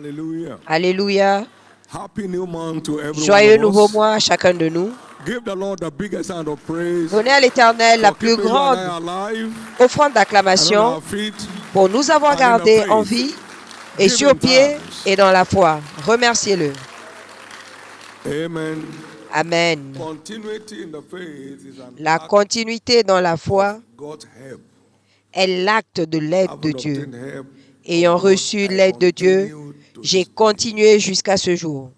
Hallelujah. Alléluia. Happy new month to every Joyeux one nouveau of us. mois à chacun de nous. Give the Lord the biggest hand of praise Donnez à l'Éternel la for plus keeping you and I grande alive offrande and on d'acclamation our feet pour nous avoir and in the gardés en faith. vie et Give sur him pied thanks. et dans la foi. Remerciez-le. Amen. Amen. Continuity in the faith is an La act continuité dans la foi of God's help. est l'acte de l'aide de Having Dieu. obtained help Ayant of God, reçu I l'aide de Dieu, continue to j'ai this day. continué jusqu'à ce jour.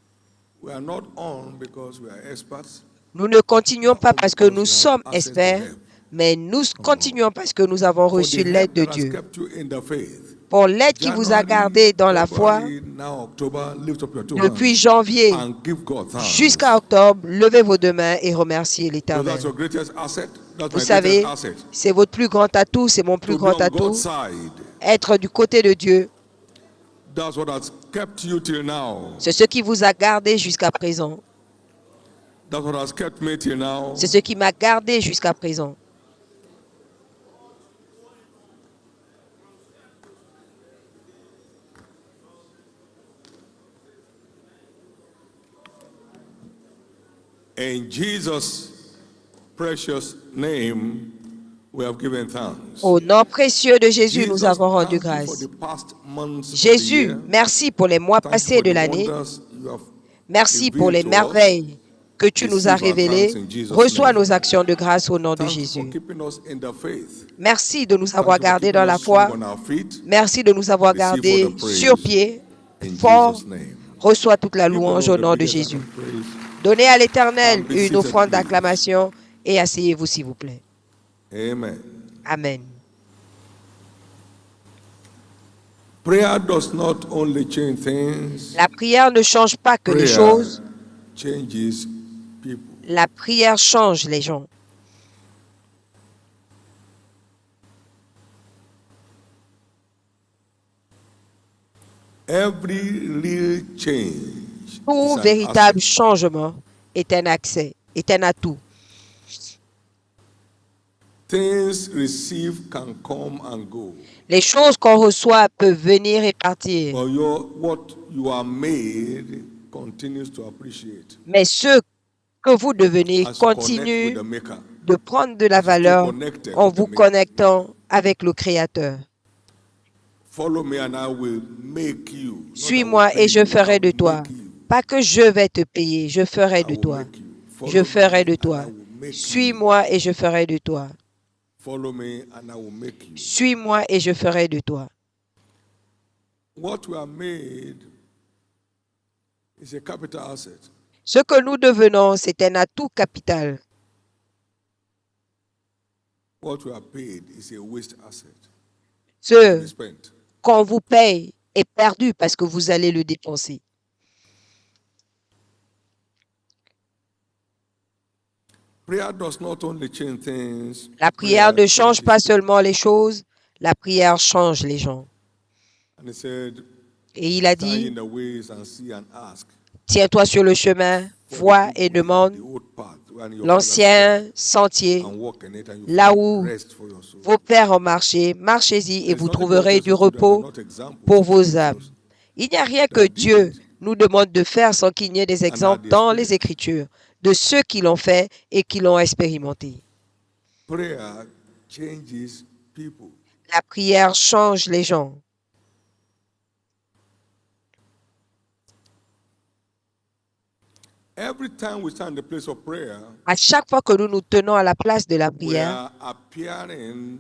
We are not on because we are experts. Nous ne continuons We are pas on parce que because nous we have sommes access to experts, help mais nous from God. continuons parce que nous avons For reçu the l'aide help de that has Dieu. kept you in the faith. Pour l'aide qui vous a gardé dans la foi February, now October, lift up your two depuis hands janvier and give God jusqu'à thanks. octobre, levez vos deux mains et remerciez So l'Éternel. that's your greatest asset. That's Vous my greatest savez, asset. c'est votre plus grand atout, c'est mon plus To be grand on God's atout. side. Être du côté de Dieu, That's what has kept you till now. c'est ce qui vous a gardé jusqu'à présent. That's what has kept me till now. C'est ce qui m'a gardé jusqu'à présent. In Jesus' precious name, we have given thanks. Au nom précieux de Jésus, nous Jesus, avons rendu thank you for grâce. the past months of the Jésus, year. merci pour les mois Thank you passés for de the l'année. wonders you have Merci pour revealed les to us. merveilles que tu nous as Receive our révélées. thanks in Jesus' Reçois name. nos actions de grâce au nom de Thank you for Jésus. keeping us in the faith. Merci de nous Thank avoir you for gardés keeping dans la us strong foi. on our feet. Merci de nous avoir Receive all gardés the sur praise pied, in fort. Jesus' name. Reçois toute la Give the louange Lord au the nom de biggest hand Jésus. of praise. Donnez à l'Éternel And be une seated, offrande please. d'acclamation et asseyez-vous s'il vous plaît. Amen. Amen. Prayer does not only change things. La prière ne change pas que les Prayer choses. changes people. La prière change les gens. Every real change Tout is an véritable asset. changement est un accès, est un atout. Things received can come and go. Les choses qu'on reçoit peuvent venir et partir, But what you are made continues to appreciate. mais ce que vous devenez As you connect with continue the Maker. de prendre de la As you stay valeur connected en with the vous Maker. connectant avec le Créateur. Follow me and I will make you. Not I will Suis-moi pay et je you, I ferai de will toi. make you. Pas que je vais te payer, je ferai I de will toi. make you. Follow Je ferai me de and toi. I will make you. Suis-moi et je ferai de toi. Follow me and I will make you. Suis-moi et je ferai de toi. What we are made is a capital asset. Ce que nous devenons, c'est un atout capital. What we are paid is a waste asset. Ce To be spent. qu'on vous paye est perdu parce que vous allez le dépenser. Prayer does not only change things. La prière prayer ne change changes pas people. seulement les choses, la prière change les gens. And he said, Et il a stand dit, in the ways and see and ask. tiens-toi sur le chemin, for vois the et good way, demande the old path, where your fathers l'ancien tread, sentier, and walk in it, and you là find où rest for your soul. vos pères ont marché, marchez-y et There is vous nothing God trouverez tells du us to do that are repos not examples pour in vos Scriptures âmes. Il n'y a rien que that did Dieu it nous demande de faire sans qu'il n'y ait des and are exemples the dans les experience. Écritures de ceux qui l'ont fait et qui l'ont expérimenté. Prayer changes people. La prière change les gens. Every time we stand in the place of prayer, À chaque fois que nous nous tenons à la place de la we prière, are appearing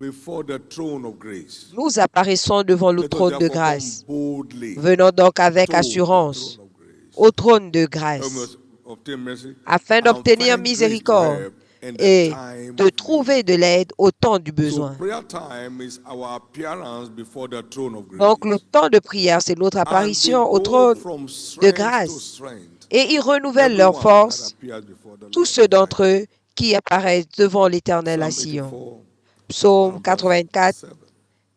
before the throne of grace. nous apparaissons devant le Let us trône de therefore come grâce. boldly Venons donc avec to the assurance throne of grace. au trône de We grâce must obtain mercy afin and d'obtenir find grace to miséricorde help in the et time de of trouver need. de l'aide au temps du So besoin. prayer time is our appearance before the throne of Donc le grace. temps de prière, c'est notre And they apparition au go trône from de strength to grâce. strength. Et ils renouvellent leur Everyone that force, appears before the tous Lord ceux in d'entre time. eux qui apparaissent devant l'Éternel à Psalm Sion. 84 Psaume and verse 84 7.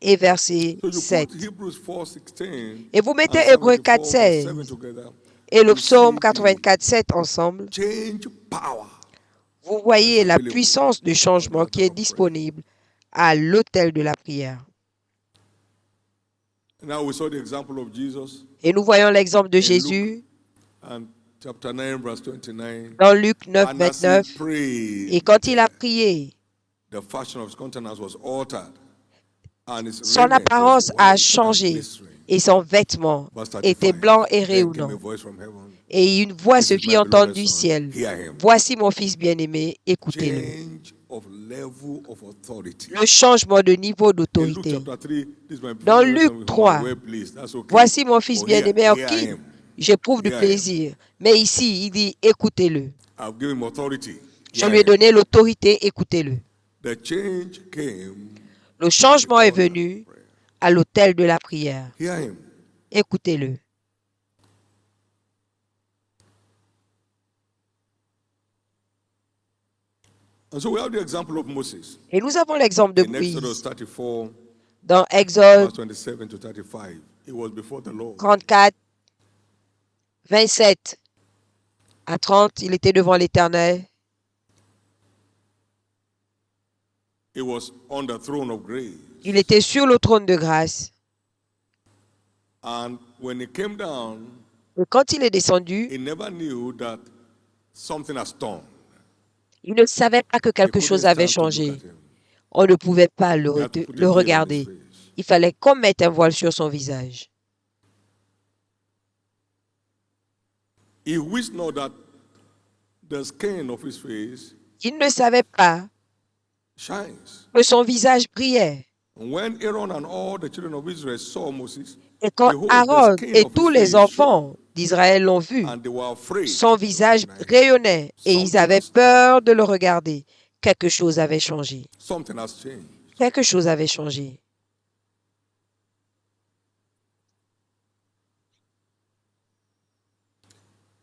et verset So you 7. put Hebrews 4:16 Et vous mettez and Hébreux 74 verse 7 4:16 together. et le You psaume see 84:7 ensemble. the change power Vous that's voyez la available puissance de at the changement qui altar est of prayer. disponible à l'autel de la prière. Now we saw the example of Jesus Et nous voyons l'exemple de in Luke Jésus and chapter 9, verse 29. dans Luc 9, And as he 29. prayed, Et quand il a prié, the fashion of his countenance was altered, and his son raiment was apparence a white and changé glistering. et son vêtement Verse était 35. blanc et Then came a rayonnant. voice from heaven. Et une voix This se is fit my entendre beloved du son. ciel. Hear him. Voici mon fils bien-aimé, écoutez-le. Change of level of authority. Le changement de niveau In Luke d'autorité. chapter 3, this is my Dans beloved Luc son, 3, well pleased. That's okay. voici mon fils But here, bien-aimé en hear qui him. j'éprouve du Hear him. plaisir. Mais ici, il dit écoutez-le. I've given him authority. Je Hear lui ai him. donné l'autorité, écoutez-le. The change came. Le changement est at the altar venu of prayer. à l'autel de la prière. Hear him. Écoutez-le. And so we have the example of Moses Et nous avons l'exemple de in Exodus Moïse 34, dans Exode verse 27 to 35. It was before the Lord. 34, 27 à 30, il était devant l'Éternel. It was on the throne of grace. Il était sur le trône de grâce. And when he came down, Et quand il est descendu, he never knew that something has turned. il ne savait pas que He quelque couldn't chose avait stand to look changé. at him. On ne pouvait pas He had to put a le veil on his regarder. face. Il fallait qu'on mette un voile sur son visage. He wished not that the skin of his face Il ne savait pas shines. que son visage brillait. And when Aaron and all the children of Israel saw Moses, Et quand behold, Aaron the skin et of tous his les face enfants d'Israël l'ont vu, shone, and they were afraid. son visage rayonnait et ils Something avaient has peur de le regarder. Quelque chose avait changé. Something has changed. Quelque chose avait changé.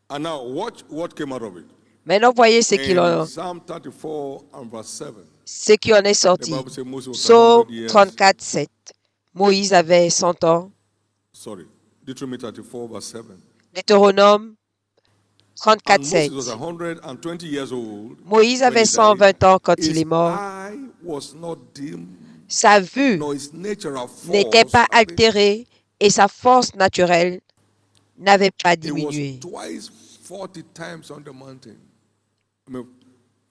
And now watch what came out of it. Maintenant, voyez ce qu'il In en, Psalm 34 and verse 7, ce qui en est the sorti. Bible says Moses was Psaume 100 years. 34, 7. Moïse avait 100 ans. Sorry, Deuteronomy 34 verse 7. Deutéronome 34, And Moses 7. was 120 years old. Moïse when avait he died. 120 ans quand il His est mort. eye was not dim, Sa vue nor his natural n'était force pas abated. altérée et sa force naturelle n'avait pas He was diminué. twice 40 times on the mountain.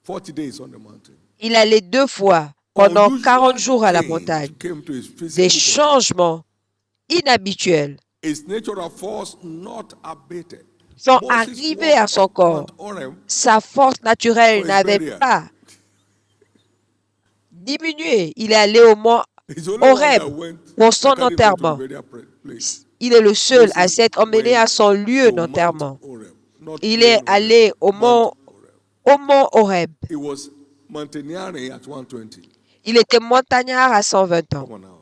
40 days on the mountain. Il allait 2 fois pendant Unusual 40 jours à la change montagne. came to his physical Des body. changements inhabituels His natural force not abated. sont Moses arrivés walked à son up corps. Mount Horeb Sa force naturelle for his n'avait burial. pas diminué. Il est allé au mont He's the only one Horeb that went pour son that carried him to the enterrement. burial place. Il est le seul à Moses s'être emmené went à son lieu to Mount d'enterrement. Horeb, not Il plain est Horeb, allé au Mount mont Horeb. He was mountaineering at 120. Il était montagnard à 120 ans. Come on now.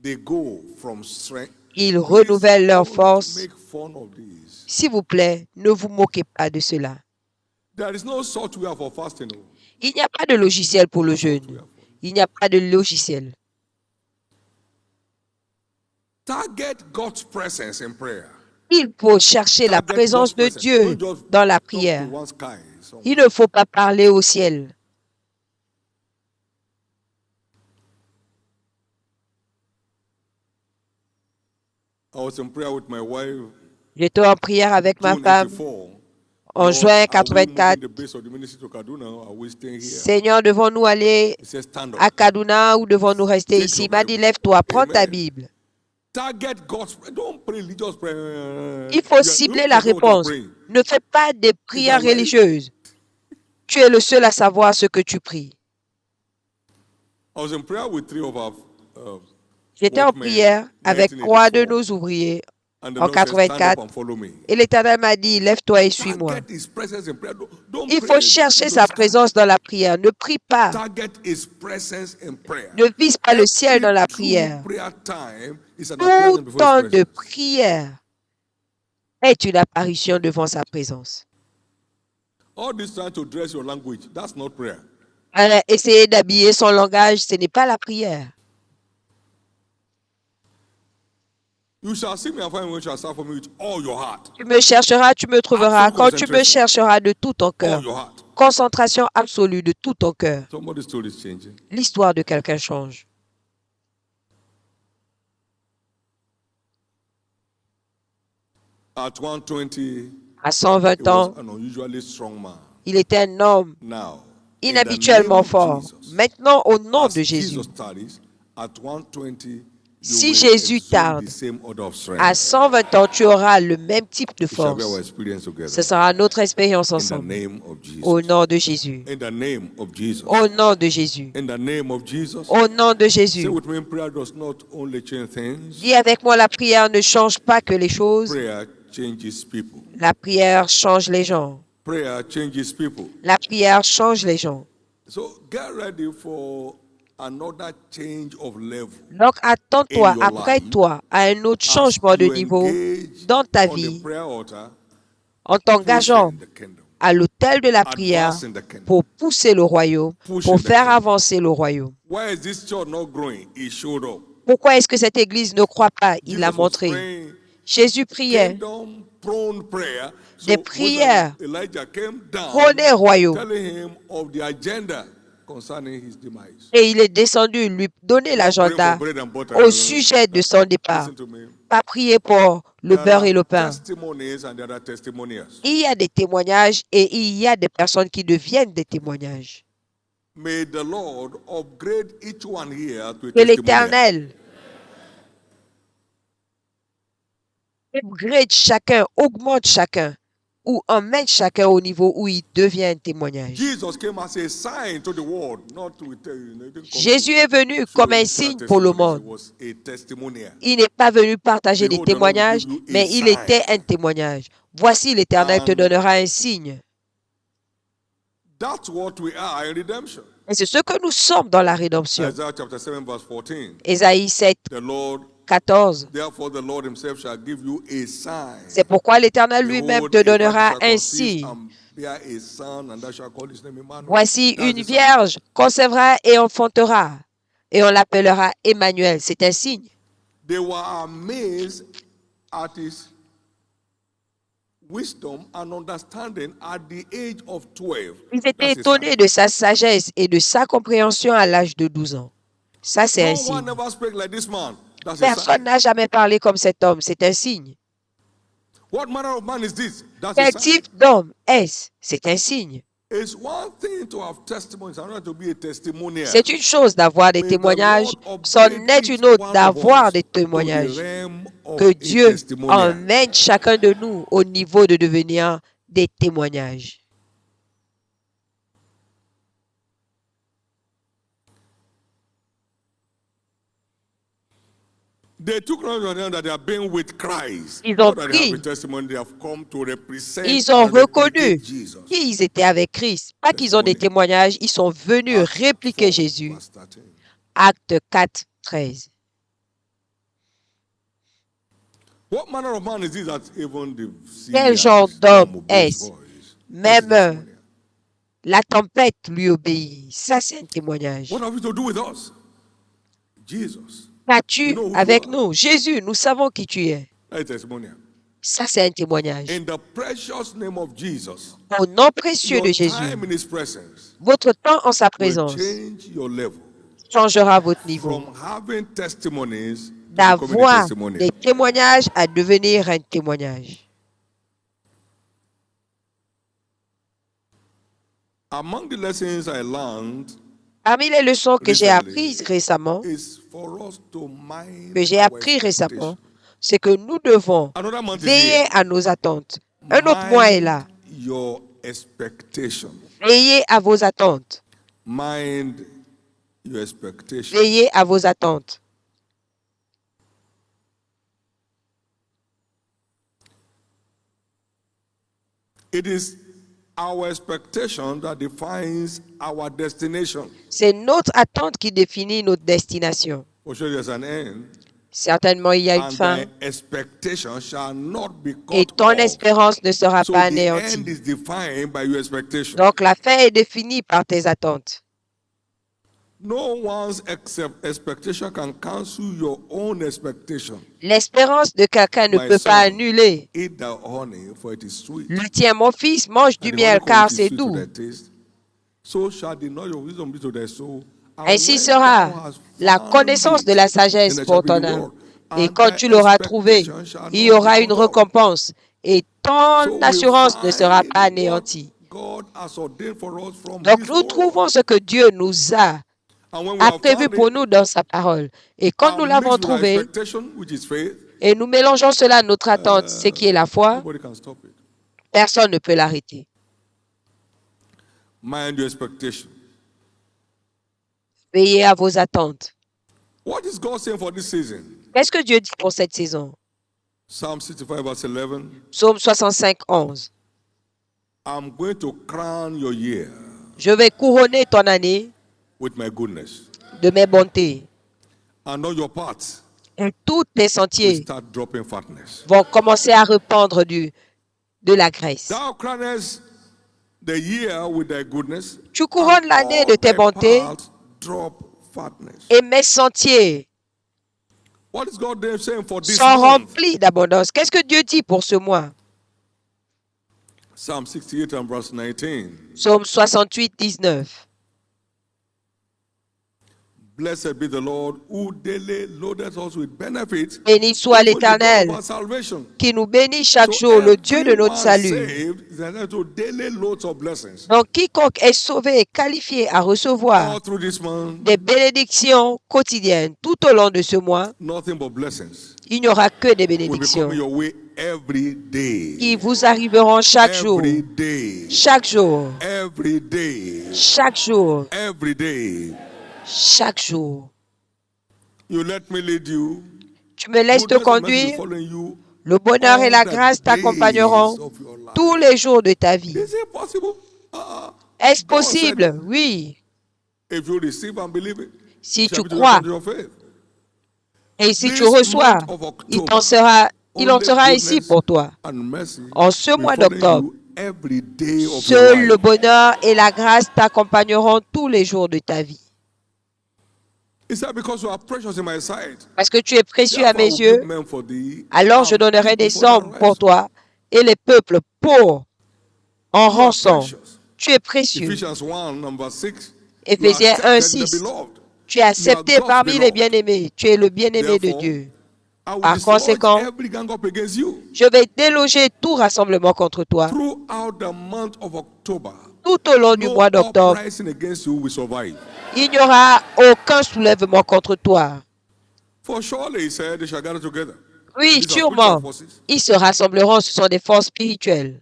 They go from strength. Ils Please renouvellent leur don't force. make fun of this. S'il vous plaît, ne vous moquez pas de cela. There is no software for fasting. Oh. Il n'y a pas de logiciel pour le jeûne. Il n'y a pas de logiciel. Target God's presence in prayer. Il faut chercher la Target présence God's de presence. Dieu Don't just dans la talk to prière. one sky somewhere. Il ne faut pas parler au ciel. I was in prayer with my wife. J'étais en prière avec ma June femme 84. en Lord, juin are we 84. moving the base of the ministry to Kaduna, or are we staying here? Seigneur, devons-nous aller He said, stand up. à Kaduna ou devons-nous rester Take ici? your Il m'a dit, Bible. lève-toi, prends ta Amen. Bible. Target God's prayer. Don't pray religious prayer. Il faut cibler la réponse. Ne fais pas des prières religieuses. Tu es le seul à savoir ce que tu pries. I was in prayer with three of our J'étais en workmen, prière avec 3 de 1984. nos ouvriers And the en Lord said, stand up 84. and follow me. Et l'Éternel m'a dit, lève-toi et suis-moi. Target His presence in prayer. Don't Il pray faut chercher to the sa sky. présence dans la prière. Ne prie pas. Target His presence in prayer. Ne vise pas le ciel dans la Every true prière. prayer time is an appearance Tout before temps His de presence. prière est une apparition devant sa présence. All this trying to dress your language, that's not prayer. Essayer d'habiller son langage, ce n'est pas la prière. You shall see me and find me when you shall serve for me with all your heart. Tu me chercheras, tu me trouveras Absolute quand tu me concentration. chercheras de tout ton All cœur. your heart. Concentration absolue de tout ton cœur. Somebody's story is changing. L'histoire de quelqu'un change. At 120, À 120 he was ans, an unusually strong man. il était un homme Now, in the name inhabituellement of fort. Jesus, Maintenant, au nom as de Jésus, Jesus tarries, at 120, you si will Jésus exude the tarde, same order of à strength. 120 ans, tu auras le même type de It shall be our force. experience Ce together. sera notre expérience In the ensemble. name of Au Jesus. nom de Jésus. In the name of Jesus. Au nom de Jésus. In the name of Jesus. Au nom de Say Jésus. with me, prayer does not only change things, Dis avec moi, la prière ne change pas que les choses. prayer changes people. La prière change les gens. Prayer changes people. La prière change les gens. So get ready for another change of level Donc, attends-toi, in your life apprête-toi à un autre as changement de you niveau engage dans ta on the vie prayer altar, en t'engageant pushing the kingdom, à l'autel de la prière advancing the kingdom. pour pousser le royaume, Pushing pour the faire kingdom. avancer le royaume. Why is this church not growing? It showed up. Pourquoi est-ce que cette église ne croit pas? Il l'a Jesus was montré. praying Jésus priait kingdom prone prayer. des So prières Moses and Elijah came down prônées royaume. telling him of the agenda concerning his demise. Et il est descendu lui donner Not praying for l'agenda bread and butter. au sujet de son départ. Listen to me. Pas prier pour le There beurre are et le pain. testimonies and there are testimonials. Il y a des témoignages et il y a des personnes qui deviennent des témoignages. May the Lord upgrade each one here to a Que testimonial. l'Éternel upgrade chacun, augmente chacun ou emmène chacun au niveau où il devient un témoignage. Jesus came as a sign to the world, not to tell you. He didn't come Jésus est venu to comme un share signe pour le testimonies. It monde. was a testimonial. Il n'est pas venu partager des Behold, the Lord will témoignages, give you a mais il sign. était un témoignage. Voici, l'Éternel te And donnera un signe. That's what we are in redemption. Et c'est ce que nous sommes dans la rédemption. Isaiah chapter 7, verse 14. Ésaïe 7, The Lord, 14. therefore the Lord himself shall give you a sign. C'est pourquoi l'Éternel lui-même Behold, te a virgin donnera shall un conceive signe. and bear a son, and thou shalt call his name Emmanuel. Voici, That's une the sign. vierge concevra et enfantera, et on l'appellera Emmanuel. C'est un signe. They were amazed at his wisdom and understanding at the age of 12. Ils étaient That's a sign. étonnés de sa sagesse et de sa compréhension à l'âge de 12 ans. Ça, c'est un No one signe. ever spoke like this man. That's a Personne sign. n'a jamais parlé comme cet homme. C'est un signe. What manner of man is this? That's a Quel sign. type d'homme est-ce? C'est un signe. It's one thing to have testimonies, another to be a testimonial. C'est une chose d'avoir des May the témoignages, Lord c'en upgrade est each une autre one of d'avoir us des to the témoignages. realm of Que a Dieu testimonial. emmène chacun de nous au niveau de devenir des témoignages. They took note of them that they have been with Christ. Ils ont Not that they have pris. a testimony, they have come to represent Ils ont and replicate reconnu Jesus. qu'ils étaient avec Christ. Pas qu'ils ont des témoignages, ils sont venus Acts répliquer 4, Jésus. verse 13. Acte 4, 13. What manner of man is this that even the sea Quel and genre the storm d'homme obey his est-ce? voice? That's a Même testimonial. la tempête lui obéit. Ça, c'est un témoignage. What have you to do with us? Jesus. Qu'as-tu You know who you avec are. nous? Jésus, nous savons qui tu es. That's a testimonial. Ça, c'est un témoignage. In the precious name of Jesus, Au nom précieux your de Jésus, time in his presence votre temps en sa will présence change your level changera votre niveau. from having testimonies to becoming a D'avoir testimonial. des témoignages à devenir un témoignage. Among the lessons I learned Parmi les leçons que j'ai recently apprises récemment, is for us to mind que j'ai our appris récemment, expectation. c'est que nous devons Another month is veiller here. à nos attentes. Un autre mois est là. Mind your expectation. Veillez à vos attentes. Mind your expectation. Veillez à vos attentes. It is our expectation that defines our destination. C'est notre attente qui définit notre destination. For sure, there's an end, Certainement, il y a une and fin. thy expectation shall not be Et cut ton off. espérance ne sera So pas the anéantie. end is defined by your expectation. Donc, la fin est définie par tes attentes. No one's expectation can cancel your own expectation. L'espérance de quelqu'un ne My peut pas son, annuler. eat the honey, for it is sweet. Le tien, mon fils, mange du And the miel honeycomb car is c'est sweet to doux. thy taste. So shall the knowledge of wisdom be to thy soul. And Ainsi when sera thou hast la found connaissance it, de la then sagesse there pour shall be ton reward. âme. Et And quand thy tu l'auras trouvé, expectation shall il y not be aura une cut off. récompense et ton So we assurance ne sera find pas what anéantie. God has ordained for us from Donc, His nous word. trouvons ce que Dieu nous a And when we have prévu found pour it, nous dans sa parole. Et quand nous and l'avons mixed with our trouvé, expectation, which is faith, et nous mélangeons cela à notre attente, ce qui est la foi, nobody can stop it. personne ne peut l'arrêter. Mind your expectation. Veillez à vos attentes. What is God saying for this season? Qu'est-ce que Dieu dit pour cette saison? Psalm 65, verse 11. Psaume 65, 11. I'm going to crown your year Je vais couronner ton année with my goodness. de mes bontés. And on your paths Et tous les will sentiers start dropping fatness. vont commencer à répandre de la graisse. Thou crownest the year with thy goodness. Tu couronnes and l'année all de tes thy bontés paths drop fatness. et mes sentiers What is God there saying for this sont month? remplis d'abondance. Qu'est-ce que Dieu dit pour ce mois? Psalm 68 and verse 19. Psaume 68, 19. Blessed be the Lord who daily loadeth us with benefits. Béni soit even the God of l'Éternel our salvation. qui nous bénit chaque So jour, le Dieu de notre everyone salut. saved is entitled to daily loads of blessings. Donc, quiconque est sauvé est qualifié à recevoir All through this month, des bénédictions quotidiennes tout au long de ce mois. nothing but blessings Il n'y aura que des will be bénédictions coming your way every day. qui vous arriveront chaque jour, Every day. chaque jour, Every day. chaque jour, Every day. chaque jour. You let me lead you. Tu me laisses te Goodness and mercy will conduire. follow you Le bonheur et all la the grâce t'accompagneront days of your life. tous les jours de ta vie. Is it possible? Est-ce God said, possible? Oui. if you receive and believe it, Si shall tu be to the crois account of your faith. et si tu This reçois, month of il October, en sera only ainsi goodness pour toi. and mercy En ce will mois follow d'octobre, you every day of your seul le life. bonheur et la grâce t'accompagneront tous les jours de ta vie. Is that because you are precious in my sight? Parce que tu es précieux à Therefore, I mes will yeux, give men for thee, alors je and donnerai people des for thy hommes pour ransom. toi et les peuples pour en You are rançon. precious. Tu es précieux. Ephesians 1, number 6. You are Éphésiens 1, accepted in the 6. beloved. Tu es accepté You are God's parmi les beloved. bien-aimés. Tu es le bien-aimé de Therefore, Dieu. I will Par dislodge conséquent, every gang up against you je vais déloger tout rassemblement contre toi. throughout the month of October. Tout au long du No mois d'octobre, uprising against you will survive. il n'y aura aucun soulèvement contre toi. For surely, he said, they shall gather together. Oui, These are spiritual sûrement, forces, ils se rassembleront. Ce sont des forces spirituelles.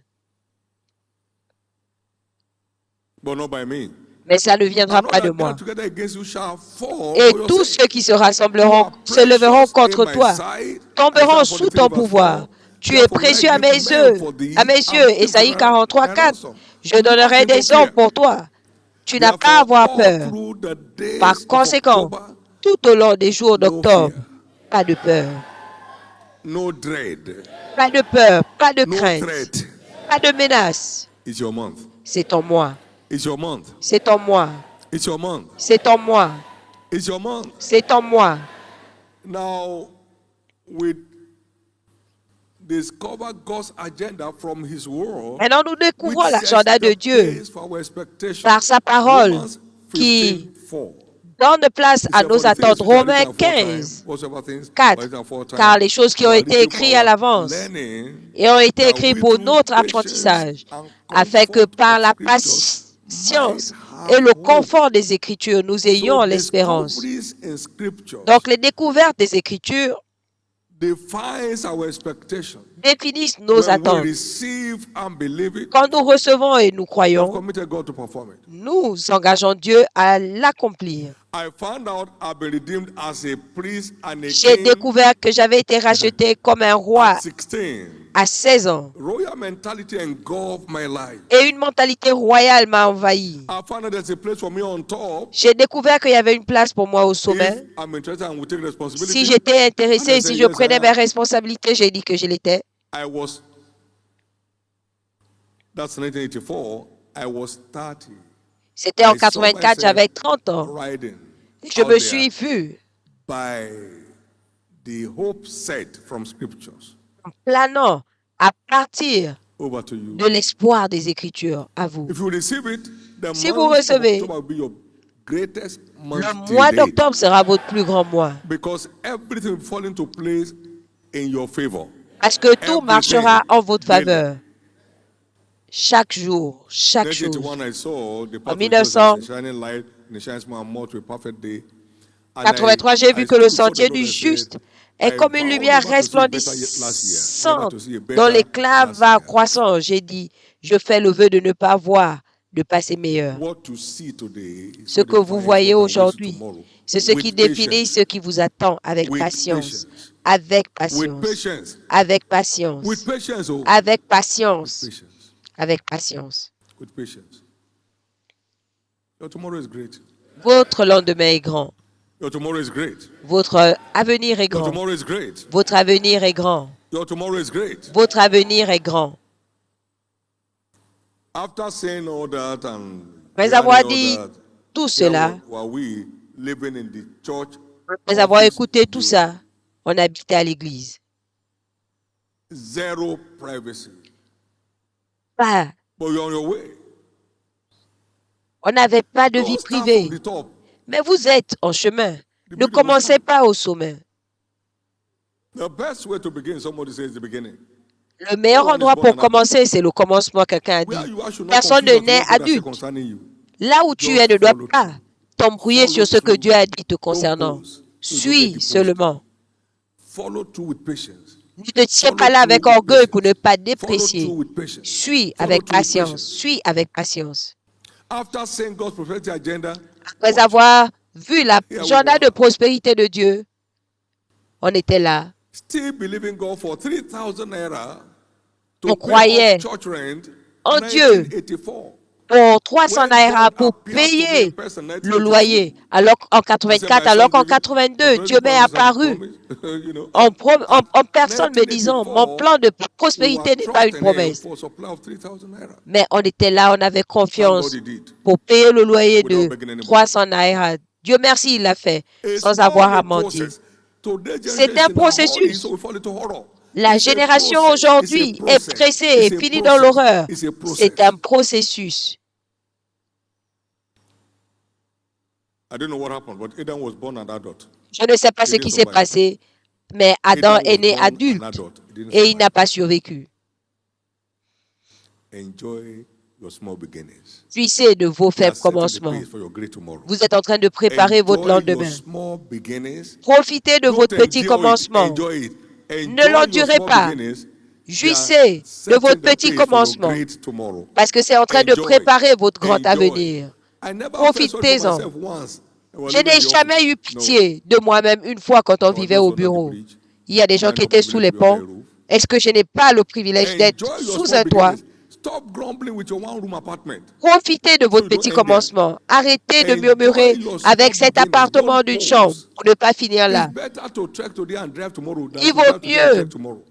but not by me. Mais ça ne viendra And all pas de that moi. gather together against you shall fall Et for your tous sake. ceux qui se You rassembleront, are se lèveront precious contre in my toi, sight. tomberont Isaiah sous 43 ton verse pouvoir. 4. Tu es Therefore, will I précieux à give mes men yeux. for thee, À mes and yeux. people Ésaïe for thy 43, 4. ransom. Je donnerai Nothing to des hommes fear. pour toi. Tu n'as pas à Therefore, avoir all peur. through the days Par of conséquent, October, tout au long des jours no d'octobre, fear, pas de peur. no dread, Pas de peur, pas de no crainte, threat. pas de menace. It's your month. C'est ton mois. It's your month. C'est ton mois. It's your month. C'est ton mois. It's your month. C'est ton mois. Now, we discover God's agenda from His word, Maintenant, nous découvrons which l'agenda sets de the Dieu pace for our expectation. par sa parole Romans qui 15:4. donne place He à said, nos "For the things attentes. which are Romains written aforetime, 15, whatsoever things 4. are written aforetime, Car les choses qui ont were été written for écrites à our l'avance learning, et ont été that écrites we pour through notre patience apprentissage, and afin que comfort par of la scriptures patience might et le have hope." confort des Écritures, nous ayons So l'espérance. discoveries in scriptures Donc, les découvertes des Écritures defines our expectation. définissent nos When we attentes. receive and believe it, Quand nous recevons et nous we have croyons, committed God to perform it. nous engageons Dieu à l'accomplir. I found out I've been redeemed as a priest and a J'ai king découvert que j'avais été racheté comme un roi at 16. à 16 ans. Royal mentality engulfed my life. Et une mentalité royale m'a envahi. I found out there's a place for me on top. J'ai découvert qu'il y avait une place pour moi au If sommet. I'm interested and will take responsibility. Si j'étais intéressé, And I si said, je yes, prenais I mes am. responsabilités, j'ai dit que je l'étais. That's 1984. I was 30. C'était en I saw 84, myself j'avais 30 ans. riding Je out me there suis vu by the hope set from scriptures. planant à partir Over to you. de l'espoir des Écritures. À vous. If you receive it, the Si month vous of recevez, October will be your greatest month le till mois date. d'octobre sera votre plus grand mois. Because everything will fall into place in your favor. Parce que tout Everything, marchera en votre daily. faveur. Chaque jour, chaque chose. 1981, I saw the En path of justice as 1983, a shining light, and it shines more and more to a perfect day. And j'ai vu I que le stood before the sentier Lord du and juste said, est I comme une vowed lumière never to see a better last year, never resplendissante to see a dont better l'éclat last va year. croissant. J'ai dit, je fais le vœu de ne pas voir de passé meilleur. What to see today is Ce what que vous defines voyez what awaits aujourd'hui, tomorrow. c'est ce qui With définit patience, ce qui vous attend avec with patience, patience, avec with patience, patience, avec with patience, patience, oh, avec with patience, patience, avec patience. with patience. Your tomorrow is great. Votre lendemain est grand. Your tomorrow is great. Votre avenir est Your grand. tomorrow is great. Votre avenir est grand. Your tomorrow is great. Votre avenir est grand. After saying all that and Après hearing avoir all dit that, tout here cela, were we living in the church après avoir office écouté tout building. ça, on habitait à l'église. Zero privacy. Pas, But you're on your way. on n'avait pas de vie Don't start from privée. the top. Mais vous êtes en chemin. The Ne building will commencez stand. pas au sommet. The best way to begin, somebody says the beginning. Le meilleur No one is endroit born pour an adult. commencer, c'est le commencement, quelqu'un a Where dit. you are should not Personne confuse ne us naît what God has said adulte. concerning you. Là où tu Just es ne doit follow pas through. t'embrouiller sur ce que Follow Dieu a dit te Don't concernant. pose. So you don't get Suis deposed. seulement. Follow through with patience. Ne te tiens Follow pas là through avec with orgueil pour ne patience. pas Follow déprécier. through with patience. Suis Follow avec through with patience. patience. Suis avec patience. After saying God's prophetic agenda, Après watch. avoir vu Here we l'agenda were. de prospérité de Dieu, on était là. Still believing God for 3,000 naira On to pay croyait off church rent en Dieu 1984. pour 300 When naira God pour appeared to me in payer person le 1982, loyer. Alors qu'en I said, 84, my alors son qu'en David, 82, prosperity Dieu m'est promise not a apparu promise. You know, en personne me disant, mon 1984, plan de we were prospérité n'est pas une trusting him promesse. for supply of 3,000 naira. Mais on était là, on avait Thank God confiance he did, pour payer le loyer without de begging anybody. 300 naira. Dieu merci, il l'a fait It's sans all avoir à a mentir. process. Today's C'est generation un is in a hurry, processus. so we fall into horror. La It's a génération process. It's a aujourd'hui est process. pressée It's et a finit dans process. l'horreur. It's a C'est process. un processus. I don't know what happened, but Adam was born an adult. Je ne sais pas He ce didn't qui s'est survive. passé, mais Adam Adam est was né born an adulte adult. He didn't et il survive. n'a pas survécu. Enjoy your small beginnings. Jouissez de vos You are faibles setting the commencements. pace for your great tomorrow. Vous êtes en train de préparer votre Enjoy your lendemain. small beginnings. Profitez de Don't votre petit endure it. commencement. Enjoy it. Ne Enjoy your l'endurez small pas. beginnings. You are Jouissez de setting votre the petit pace for your commencement great tomorrow. parce que c'est en train de Enjoy. préparer votre grand Enjoy. avenir. I never felt sorry for Profitez-en. myself once. I was Je living in n'ai the jamais eu office. No. pitié de moi-même une fois quand on I was vivait just au under the bureau. bridge. Il y a des Am gens I qui not étaient sous privileged les to be under ponts. a roof? Est-ce que je n'ai pas le privilège d'être Enjoy your sous small un toit? beginnings. Stop grumbling with your one-room apartment. Profitez de So votre you don't petit end there. commencement. Arrêtez de Enjoy murmurer your small avec cet beginnings. appartement Don't d'une chambre pose. pour ne pas finir It's là. better to trek today and drive tomorrow than Il to vaut drive today and mieux trek tomorrow.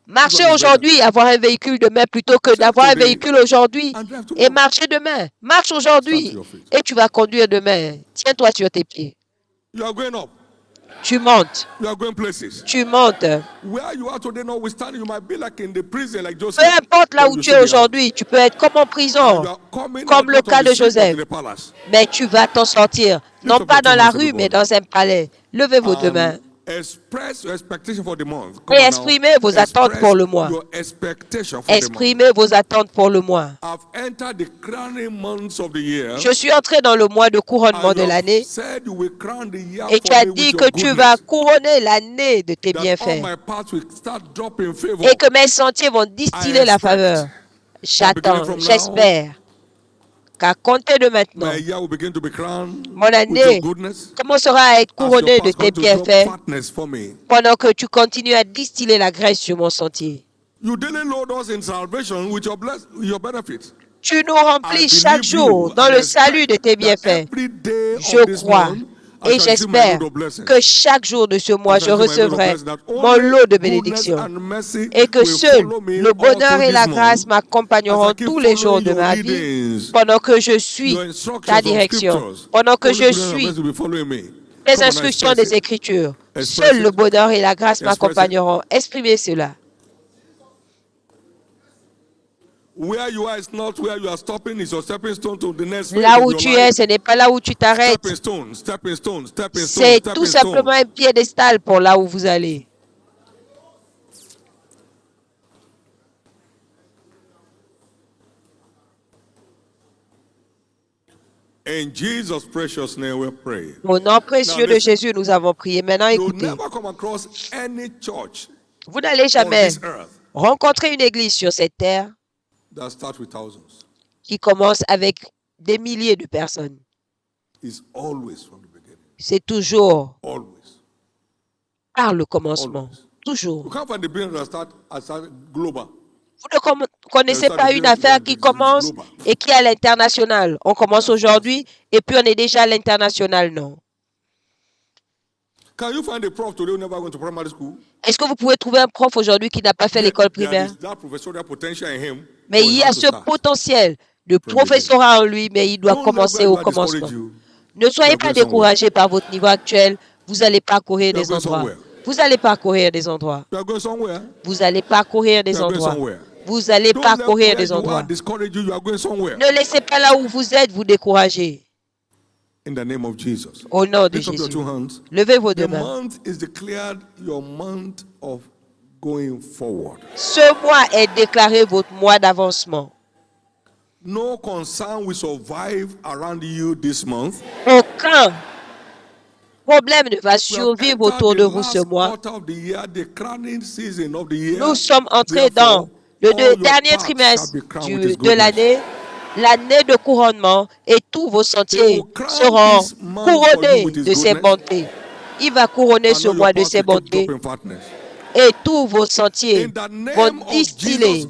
marcher Which one is better? aujourd'hui et avoir un véhicule demain plutôt que Trek d'avoir un today véhicule aujourd'hui and drive et tomorrow. marcher demain. Marche Stand to aujourd'hui your feet. et tu vas conduire demain. Tiens-toi sur tes pieds. You are going up. Tu montes. You are going places. Tu montes. Where you are today, notwithstanding, you might be like in the prison, like Peu Joseph. importe là But où you tu still es be out. aujourd'hui, tu peux être comme en And prison, you are coming comme out le not on cas the de street but in Joseph. the palace. Mais tu vas t'en sortir, non Lift up pas your two dans la hands, rue, mais everybody. dans un palais. Levez vos deux mains And express your expectation for the month. et Come on now. exprimez vos attentes Express pour le mois. your expectation for the month. Exprimez vos attentes pour le mois. I've entered the crowning months of the year. Je suis entré dans le mois de couronnement And de you have l'année said you will crown the year et tu for as me dit with que your tu vas goodness. couronner l'année de tes That all bienfaits my paths will start dropping favor. et que mes sentiers vont distiller I la expect faveur. that beginning J'attends, from now, j'espère qu'à compter de maintenant, my year will begin to be crowned mon with your année goodness. commencera à être As your couronnée de paths tes continue to drop bienfaits fatness for me. pendant que tu continues à distiller la graisse sur mon sentier. You daily load us in salvation with your benefits. Tu nous I remplis chaque believe jour you dans and le salut de tes expect that bienfaits. every day Je of this crois month, I et shall receive my j'espère load of blessings. que chaque jour de ce mois, I je shall receive my load of recevrai blessings, that mon only lot de goodness bénédictions and mercy et que will seul follow me le all bonheur through et this la month. grâce As m'accompagneront I keep tous les jours following de your ma vie leadings, pendant que je suis your ta instructions of direction, scriptures, pendant que only je goodness and suis mercy will follow me. les Come on, instructions express des it. Écritures. Express Seul le it. bonheur et la grâce Express it. m'accompagneront. Exprimez cela. Where you are is not where you are stopping, it's your stepping stone to the next phase Là of où your tu life. es, ce n'est pas là où tu t'arrêtes. Stepping stone, stepping stone, stepping stone, C'est stepping tout stone. simplement un piédestal pour là où vous allez. In Jesus' precious name we pray. Au nom précieux de listen. Jésus, nous avons prié. Maintenant, You'll écoutez. never come across any church Vous n'allez on jamais this earth rencontrer une église sur cette terre that starts with thousands. qui commence avec des milliers de personnes. It's always from the beginning. C'est toujours Always. par le commencement. Always. Toujours. You can't find the business that start global. Vous ne connaissez pas une affaire qui commence et qui est à l'international. On commence aujourd'hui et puis on est déjà à l'international, non. Can you find a prof today who never went to primary school? Est-ce que vous pouvez trouver un prof aujourd'hui qui n'a pas fait l'école primaire? That professorial potential in him. Mais il y a ce potentiel de professorat en lui, mais il doit commencer au commencement. Ne soyez pas découragés par votre niveau actuel. Vous allez parcourir des endroits. Vous allez parcourir des endroits. Vous allez parcourir des endroits. Vous allez parcourir des endroits. Ne laissez pas là où vous êtes vous décourager. In the name of Jesus. Au nom de Lift up your Jésus. two hands. Levez vos The deux mains. month is declared your month of going forward. Ce mois est déclaré votre mois d'avancement. No concern will survive around you this month. Aucun problème ne va survivre autour de vous ce mois. Nous sommes entrés dans le dernier trimestre de l'année, l'année de couronnement, et tous vos sentiers seront couronnés de ses bontés. Il va couronner ce mois de ses bontés et tous vos sentiers vont distiller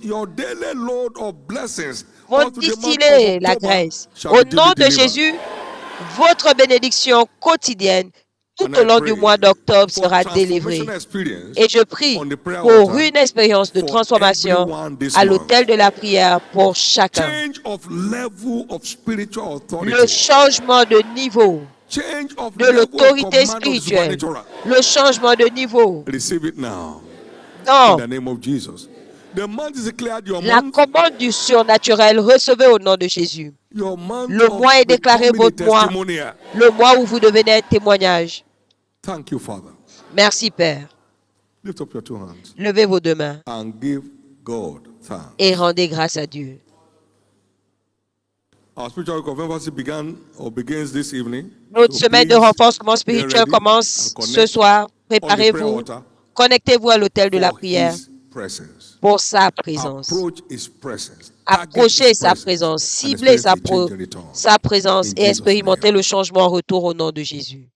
la grâce. Au nom de Jésus, votre bénédiction quotidienne tout au long du mois d'octobre sera délivrée. Et je prie pour une expérience de transformation à l'autel de la prière pour chacun. Le changement de niveau de l'autorité spirituelle, le changement de niveau dans la commande du surnaturel, recevez au nom de Jésus. Le mois est déclaré votre mois, le mois où vous devenez un témoignage. Merci, Père. Levez vos deux mains et rendez grâce à Dieu. Notre semaine de renforcement spirituel commence ce soir. Préparez-vous. Connectez-vous à l'autel de la prière pour sa présence. Approchez sa présence, ciblez sa présence et expérimentez le changement en retour au nom de Jésus.